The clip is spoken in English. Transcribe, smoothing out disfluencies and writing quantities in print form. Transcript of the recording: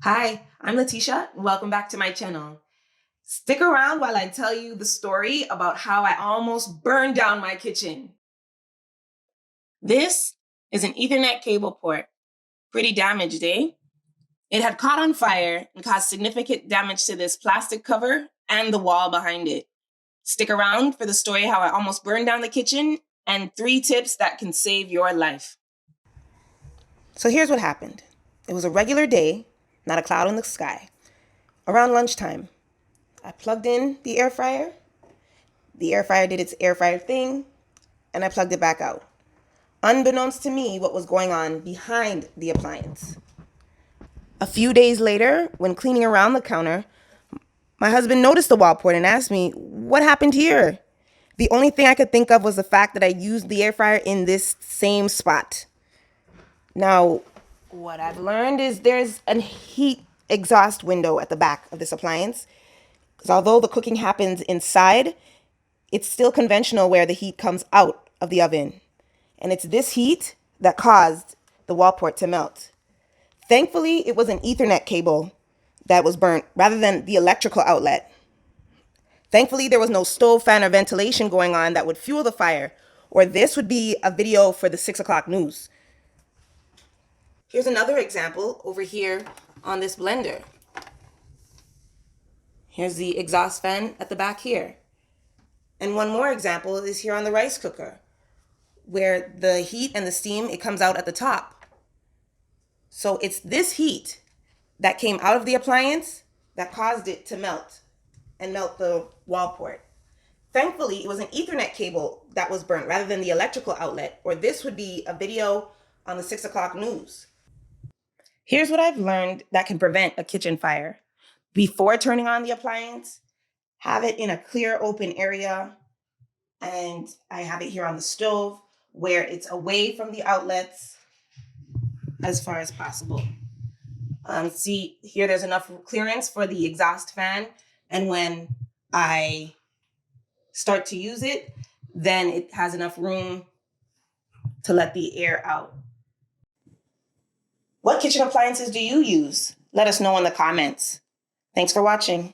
Hi, I'm Letitia. Welcome back to my channel. Stick around while I tell you the story about how I almost burned down my kitchen. This is an Ethernet cable port. Pretty damaged, eh? It had caught on fire and caused significant damage to this plastic cover and the wall behind it. Stick around for the story how I almost burned down the kitchen and 3 tips that can save your life. So here's what happened. It was a regular day, not a cloud in the sky. Around lunchtime, I plugged in the air fryer. The air fryer did its air fryer thing, and I plugged it back out. Unbeknownst to me, what was going on behind the appliance. A few days later, when cleaning around the counter, my husband noticed the wall port and asked me, "What happened here?" The only thing I could think of was the fact that I used the air fryer in this same spot. Now, what I've learned is there's a heat exhaust window at the back of this appliance. Because although the cooking happens inside, it's still conventional where the heat comes out of the oven. And it's this heat that caused the wall port to melt. Thankfully, it was an Ethernet cable that was burnt rather than the electrical outlet. Thankfully, there was no stove fan or ventilation going on that would fuel the fire, or this would be a video for the 6 o'clock news. Here's another example over here on this blender. Here's the exhaust fan at the back here. And one more example is here on the rice cooker, where the heat and the steam, it comes out at the top. So it's this heat that came out of the appliance that caused it to melt and melt the wall port. Thankfully, it was an Ethernet cable that was burnt rather than the electrical outlet, or this would be a video on the 6 o'clock news. Here's what I've learned that can prevent a kitchen fire. Before turning on the appliance, have it in a clear open area. And I have it here on the stove where it's away from the outlets as far as possible. See here, there's enough clearance for the exhaust fan. And when I start to use it, then it has enough room to let the air out. What kitchen appliances do you use? Let us know in the comments. Thanks for watching.